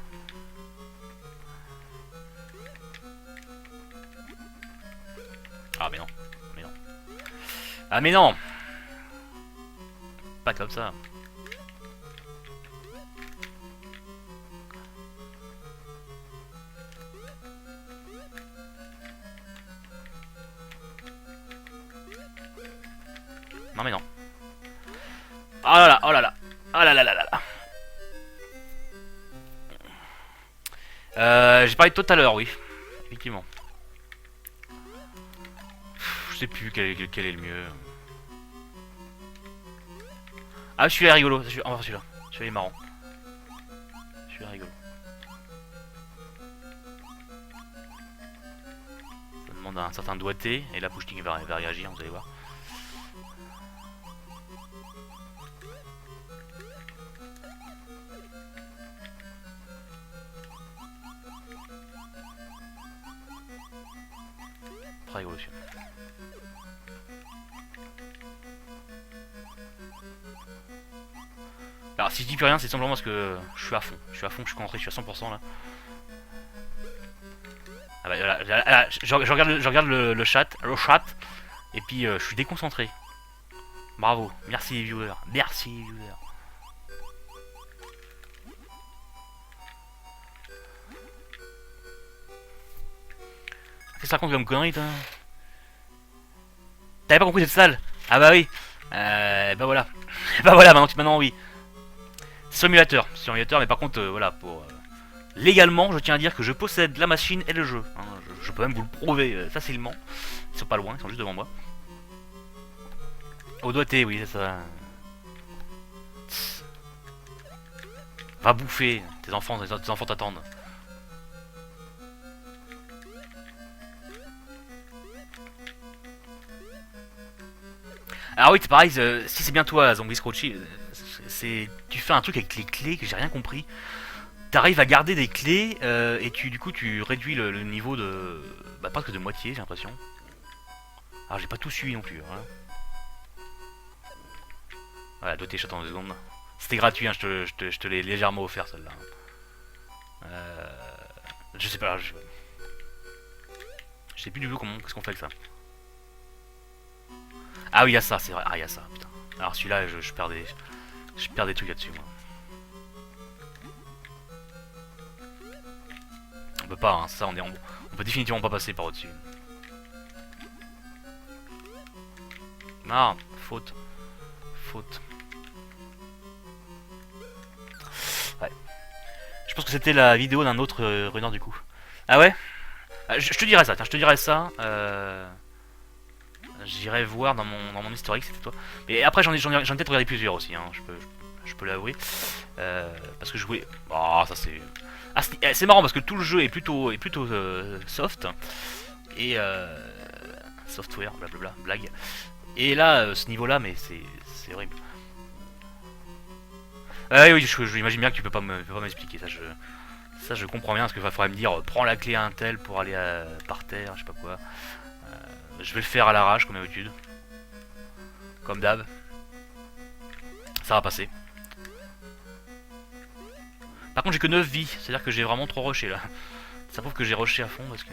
Ah, mais non. Mais non. Ah, mais non. Pas comme ça. Non mais non. Oh là là, oh là là. Oh là là là là là. J'ai parlé de tout à l'heure, oui. Effectivement. Je sais plus quel est le mieux. Ah, celui-là est rigolo. On va voir celui-là. Celui-là est marrant. Celui-là est rigolo. Ça demande un certain doigté. Et là, Pushting va réagir, vous allez voir. Très rigolo celui-là. Alors si je dis plus rien, c'est simplement parce que je suis à fond. Je suis concentré, je suis à 100% là. Ah bah, là, je regarde le chat, et puis je suis déconcentré. Bravo, merci les viewers, merci les viewers. Qu'est-ce que ça raconte comme connerie, toi? T'avais pas compris cette salle? Ah bah oui. Bah voilà. Bah voilà, maintenant oui. Simulateur, mais par contre, voilà, pour... légalement, je tiens à dire que je possède la machine et le jeu. Hein, je peux même vous le prouver facilement. Ils sont pas loin, ils sont juste devant moi. Au doigté, oui, c'est ça. Va bouffer, tes enfants t'attendent. Alors oui, c'est pareil, si c'est bien toi, Zombie Scroachy, tu fais un truc avec les clés que j'ai rien compris. T'arrives à garder des clés et du coup tu réduis le niveau de... Bah presque de moitié, j'ai l'impression. Alors j'ai pas tout suivi non plus. Voilà, doigté shot en 2 secondes. C'était gratuit, hein, je te l'ai légèrement offert celle-là. Je sais pas, je sais plus du tout qu'est-ce qu'on fait avec ça. Ah oui, il y a ça, c'est vrai. Ah, il y a ça, putain. Alors celui-là, je perds des trucs là-dessus, moi. On peut pas, hein, ça, on peut définitivement pas passer par au-dessus. Non, faute. Faute. Ouais. Je pense que c'était la vidéo d'un autre runner du coup. Ah ouais, je te dirai ça, tiens, je te dirai ça. J'irai voir dans mon historique, c'était toi. Mais après, j'en ai peut-être regardé plusieurs aussi, hein, je peux l'avouer. Parce que je voulais... Oh, ça c'est... Ah, c'est marrant parce que tout le jeu est plutôt soft. Et... software, blablabla, blague. Et là, ce niveau-là, mais c'est horrible. Oui, j'imagine bien que tu peux pas m'expliquer ça. Ça, je comprends bien parce qu'il faudrait me dire prends la clé à un tel pour aller par terre, je sais pas quoi. Je vais le faire à l'arrache comme d'habitude. Comme d'hab. Ça va passer. Par contre, j'ai que 9 vies, c'est-à-dire que j'ai vraiment trop rushé là. Ça prouve que j'ai rushé à fond parce que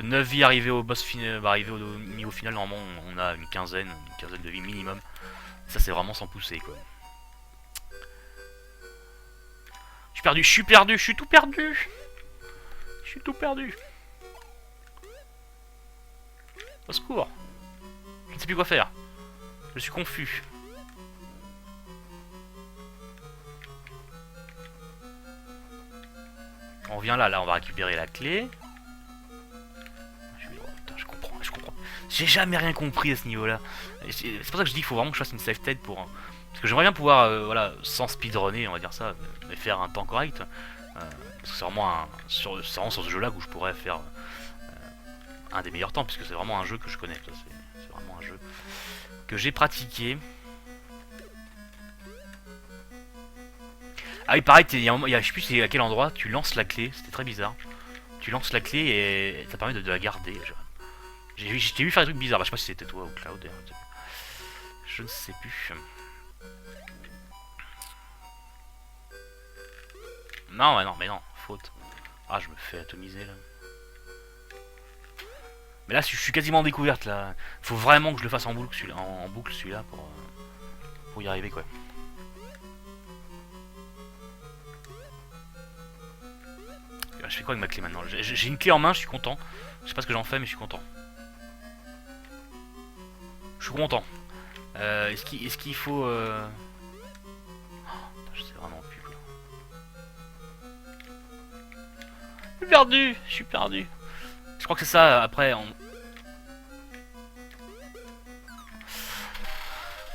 9 vies arrivées au boss final, arrivé au niveau final, normalement on a une quinzaine de vies minimum. Ça c'est vraiment sans pousser quoi. Je suis perdu, je suis tout perdu. Je suis tout perdu. Au secours. Je ne sais plus quoi faire. Je suis confus. On revient là, on va récupérer la clé. Je comprends. J'ai jamais rien compris à ce niveau-là. C'est pour ça que je dis qu'il faut vraiment que je fasse une save tête pour... Parce que j'aimerais bien pouvoir, voilà, sans speedrunner, on va dire ça, mais faire un temps correct. Parce que c'est vraiment, sur ce jeu-là où je pourrais faire un des meilleurs temps, puisque c'est vraiment un jeu que je connais. C'est vraiment un jeu que j'ai pratiqué. Ah oui, pareil, je sais plus à quel endroit tu lances la clé, c'était très bizarre. tu lances la clé et ça permet de la garder. Je t'ai vu faire des trucs bizarres, bah, je sais pas si c'était toi ou Cloud, je ne sais plus. Non, mais non, faute. Ah, je me fais atomiser là. Mais là, je suis quasiment en découverte là. Faut vraiment que je le fasse en boucle celui-là pour y arriver quoi. Je fais quoi avec ma clé maintenant? J'ai une clé en main, je suis content. Je sais pas ce que j'en fais, mais je suis content. Je suis content. Est-ce qu'il faut... Oh, je sais vraiment plus quoi. Je suis perdu. Je suis perdu. Je crois que c'est ça, après...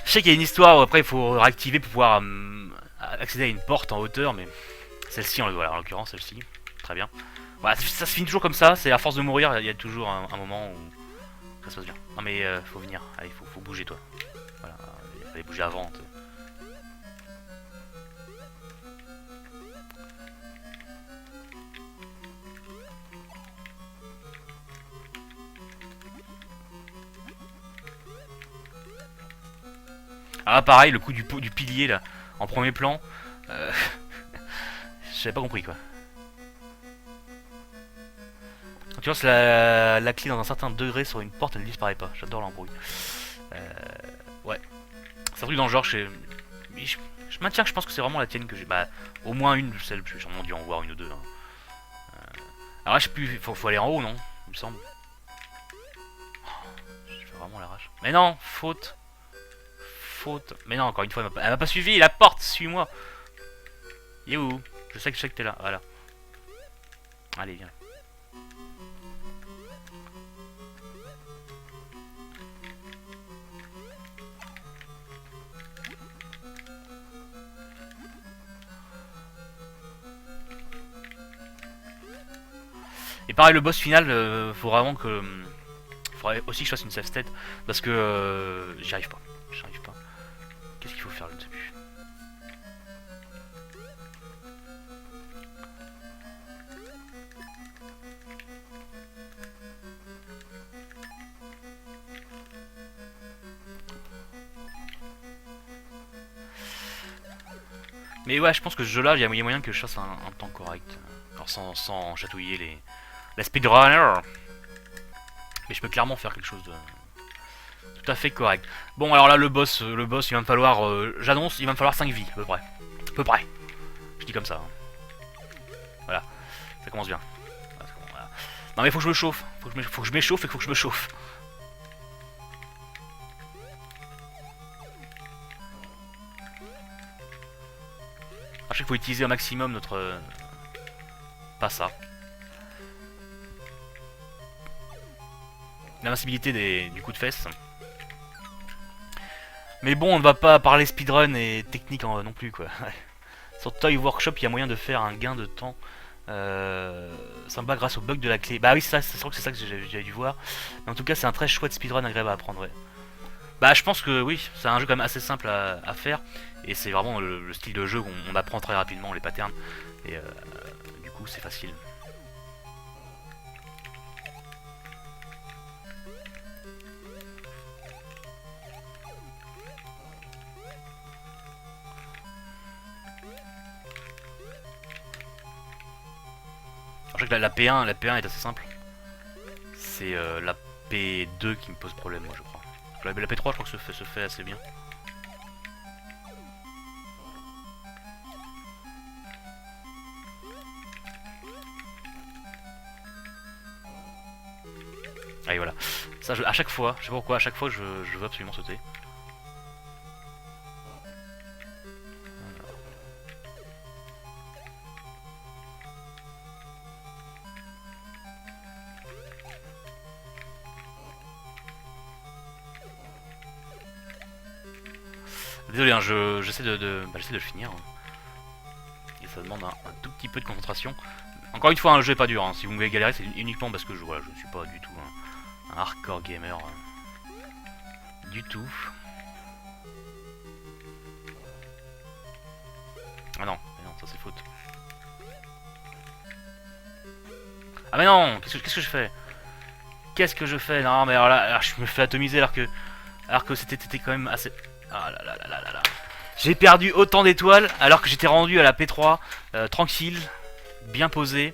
Je sais qu'il y a une histoire où après il faut réactiver pour pouvoir accéder à une porte en hauteur, mais... Celle-ci, voilà, en l'occurrence, celle-ci. Très bien. Voilà, ça se finit toujours comme ça, c'est à force de mourir, il y a toujours un moment où ça se passe bien. Non mais faut venir, allez, faut bouger toi. Voilà, il fallait bouger avant. Ah pareil, le coup du pilier là, en premier plan. Euh... J'avais pas compris quoi. Quand tu lances la clé dans un certain degré sur une porte, elle ne disparaît pas. J'adore l'embrouille. Ouais. C'est un truc dans le genre, je maintiens que je pense que c'est vraiment la tienne que j'ai. Bah, au moins une, celle, j'ai sûrement dû en voir une ou deux. Hein. Alors là, je sais plus, faut aller en haut, non? Il me semble. Oh, je fais vraiment l'arrache. Mais non, faute. Faute. Mais non, encore une fois, elle m'a pas suivi. La porte, suis-moi. Il est où? Je sais que t'es là. Voilà. Allez, viens. Et pareil, le boss final, faut vraiment que... faudrait aussi que je fasse une save state, parce que j'y arrive pas. J'arrive pas. Qu'est-ce qu'il faut faire, je ne sais plus. Mais ouais, je pense que ce jeu-là, il y a moyen que je fasse un temps correct. Alors sans chatouiller la speedrunner. Mais je peux clairement faire quelque chose de tout à fait correct. Bon, alors là, le boss, il va me falloir... J'annonce, il va me falloir 5 vies, à peu près. À peu près. Je dis comme ça. Voilà, ça commence bien. Voilà. Non mais faut que je me chauffe. Faut que je m'échauffe et faut que je me chauffe. Je sais qu'il faut utiliser au maximum notre... Pas ça. L'invincibilité du coup de fesse. Mais bon, on ne va pas parler speedrun et technique non plus quoi. Sur Toy Workshop, il y a moyen de faire un gain de temps sympa grâce au bug de la clé. Bah oui, c'est sûr que c'est ça que j'avais dû voir. Mais en tout cas, c'est un très chouette speedrun agréable à apprendre. Ouais. Bah, je pense que oui, c'est un jeu quand même assez simple à faire. Et c'est vraiment le style de jeu où on apprend très rapidement les patterns. Et du coup, c'est facile. Je sais que la P1 est assez simple. C'est la P2 qui me pose problème, moi je crois. La P3 je crois que se fait assez bien. Allez voilà. Ça, à chaque fois, je sais pas pourquoi, à chaque fois je veux absolument sauter. Désolé, hein, j'essaie de le finir. Et ça demande un tout petit peu de concentration. Encore une fois, le jeu est pas dur. Hein. Si vous me voyez galérer, c'est uniquement parce que je ne suis pas du tout un hardcore gamer. Du tout. Ah non, ça c'est faute. Ah mais non, qu'est-ce que je fais? Qu'est-ce que je fais? Non mais alors, je me fais atomiser alors que c'était quand même assez... Ah là là là là là là. J'ai perdu autant d'étoiles alors que j'étais rendu à la P3, tranquille, bien posé.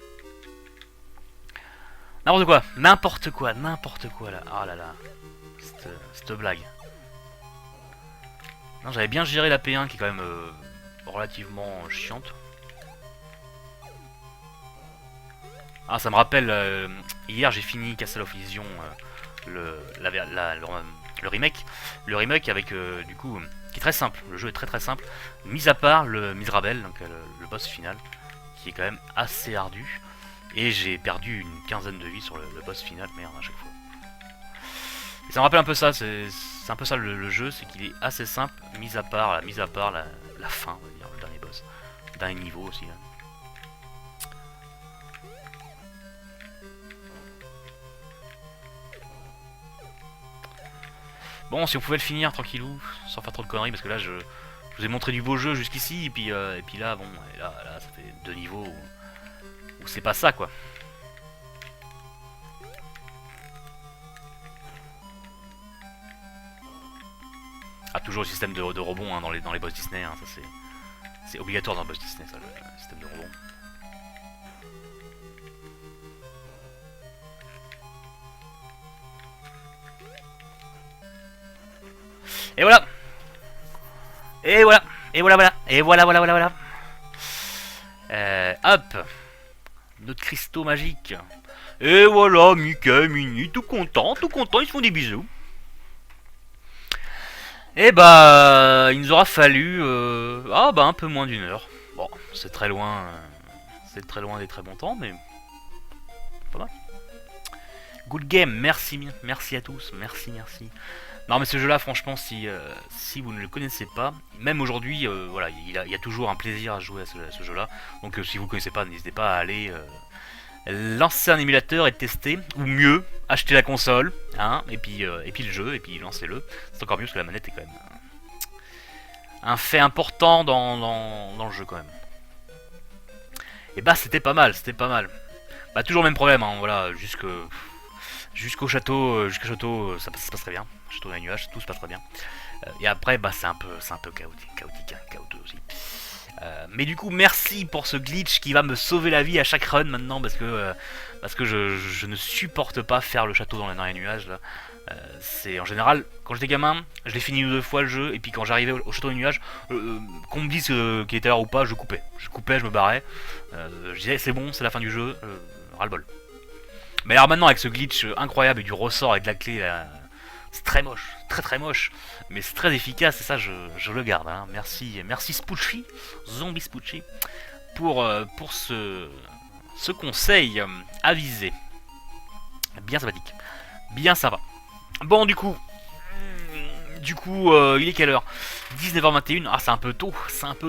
N'importe quoi là. Ah là là, cette blague. Non, j'avais bien géré la P1 qui est quand même relativement chiante. Ah, ça me rappelle, hier j'ai fini Castle of Illusion, le remake. Le remake avec, du coup, qui est très simple. Le jeu est très simple. Mis à part le Misrabel, donc le boss final, qui est quand même assez ardu. Et j'ai perdu une quinzaine de vies sur le boss final, merde, à chaque fois. Et ça me rappelle un peu ça, c'est un peu ça le jeu, c'est qu'il est assez simple, mis à part la fin, on va dire, le dernier boss. Le dernier niveau aussi, là. Bon, si on pouvait le finir tranquillou, sans faire trop de conneries, parce que là je vous ai montré du beau jeu jusqu'ici, et puis là, bon, et là ça fait 2 niveaux où c'est pas ça, quoi. Ah, toujours le système de rebond hein, dans les boss Disney, hein, ça c'est obligatoire dans le boss Disney, ça, le système de rebond. Et voilà. Et voilà. Et voilà. Et voilà. Hop. Notre cristaux magique. Et voilà, Mickey, Minnie, tout content, ils se font des bisous. Et bah, il nous aura fallu un peu moins d'1 heure. Bon, c'est très loin des très bons temps, mais pas mal. Good game, merci à tous, merci. Non mais ce jeu là franchement si vous ne le connaissez pas, même aujourd'hui voilà il y a toujours un plaisir à jouer à ce jeu là. Donc si vous ne connaissez pas n'hésitez pas à aller lancer un émulateur et tester, ou mieux acheter la console, hein, et puis le jeu, et puis lancez-le. C'est encore mieux parce que la manette est quand même un fait important dans le jeu quand même. Et bah c'était pas mal. Bah toujours le même problème, hein, voilà, jusqu'au château, ça se passe très bien. Château dans les nuages, tout se passe très bien. Et après, bah c'est un peu chaotique, chaotique aussi. Mais du coup, merci pour ce glitch qui va me sauver la vie à chaque run maintenant parce que je ne supporte pas faire le château dans les nuages. Là. C'est en général, quand j'étais gamin, je l'ai fini 2 fois le jeu et puis quand j'arrivais au château des nuages, qu'on me dise qu'il était là ou pas, je coupais, je me barrais. Je disais c'est bon, c'est la fin du jeu, ras-le-bol. Mais alors maintenant avec ce glitch incroyable et du ressort avec la clé, c'est très moche, très moche, mais c'est très efficace et ça je le garde. Hein. Merci Spoochie, Zombie Spoochie, pour ce conseil avisé. Bien sympathique, bien sympa. Bon du coup, il est quelle heure? 19h21, ah c'est un peu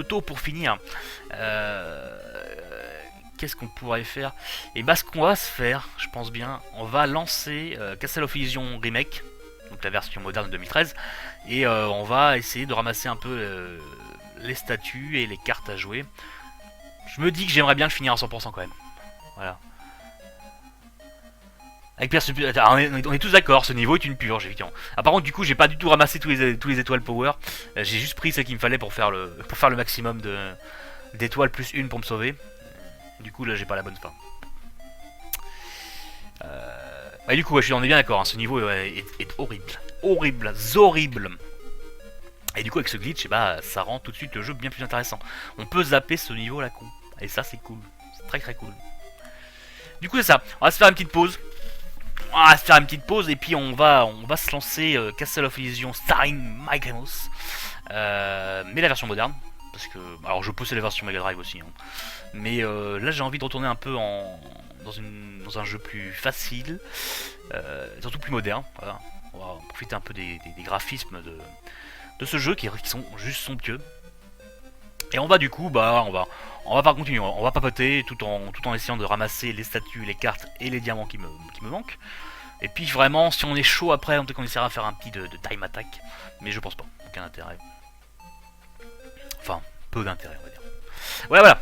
tôt pour finir. Qu'est-ce qu'on pourrait faire? Et bah ce qu'on va se faire, je pense bien, on va lancer Castle of Illusion Remake, donc la version moderne de 2013, et on va essayer de ramasser un peu les statues et les cartes à jouer. Je me dis que j'aimerais bien le finir à 100% quand même. Voilà. Avec Pierre, on est tous d'accord, ce niveau est une purge, évidemment. Ah, par contre, du coup, j'ai pas du tout ramassé tous les étoiles power. J'ai juste pris ce qu'il me fallait pour faire le maximum d'étoiles plus une pour me sauver. Du coup, là, j'ai pas la bonne fin. Et du coup, ouais, on est bien d'accord, hein, ce niveau est horrible. Et du coup, avec ce glitch, ça rend tout de suite le jeu bien plus intéressant. On peut zapper ce niveau là con. Et ça, c'est cool. C'est très cool. Du coup, c'est ça. On va se faire une petite pause. Et puis on va se lancer Castle of Illusion starring Mike Ramos. Mais la version moderne. Parce que. Alors, je possède la version Mega Drive aussi. Hein. Mais là, j'ai envie de retourner un peu dans un jeu plus facile. Surtout plus moderne. Voilà. On va profiter un peu des graphismes de ce jeu qui sont juste somptueux. Et on va du coup, on va pas continuer, on va papoter tout en essayant de ramasser les statues, les cartes et les diamants qui me manquent. Et puis vraiment, si on est chaud après, peut-être qu'on essaiera de faire un petit de time attack. Mais je pense pas, aucun intérêt. Enfin, peu d'intérêt on va dire. Ouais voilà.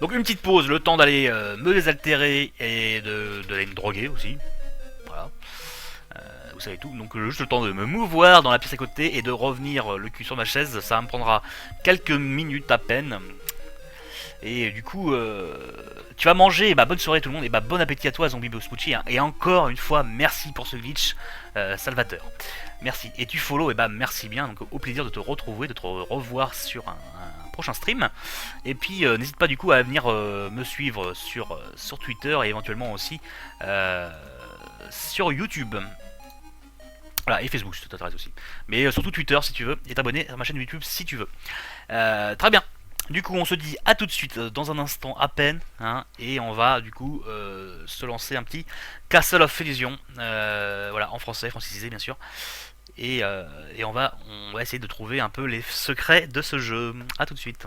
Donc une petite pause, le temps d'aller me désaltérer et d'aller me droguer aussi. Voilà. Vous savez tout. Donc juste le temps de me mouvoir dans la pièce à côté et de revenir le cul sur ma chaise. Ça me prendra quelques minutes à peine. Et du coup, tu vas manger. Et bah bonne soirée tout le monde. Et bah bon appétit à toi, Zombie Bosmuchi. Hein. Et encore une fois, merci pour ce glitch, Salvateur. Merci. Et tu follow. Et bah merci bien. Donc au plaisir de te retrouver, de te revoir sur un prochain stream. Et puis n'hésite pas du coup à venir me suivre sur Twitter et éventuellement aussi sur YouTube. Voilà, et Facebook si ça t'intéresse aussi. Mais surtout Twitter si tu veux, et t'abonner à ma chaîne YouTube si tu veux. Très bien. Du coup, on se dit à tout de suite dans un instant à peine, hein, et on va du coup se lancer un petit Castle of Illusion, voilà, en français, francisé bien sûr, et on va essayer de trouver un peu les secrets de ce jeu. À tout de suite.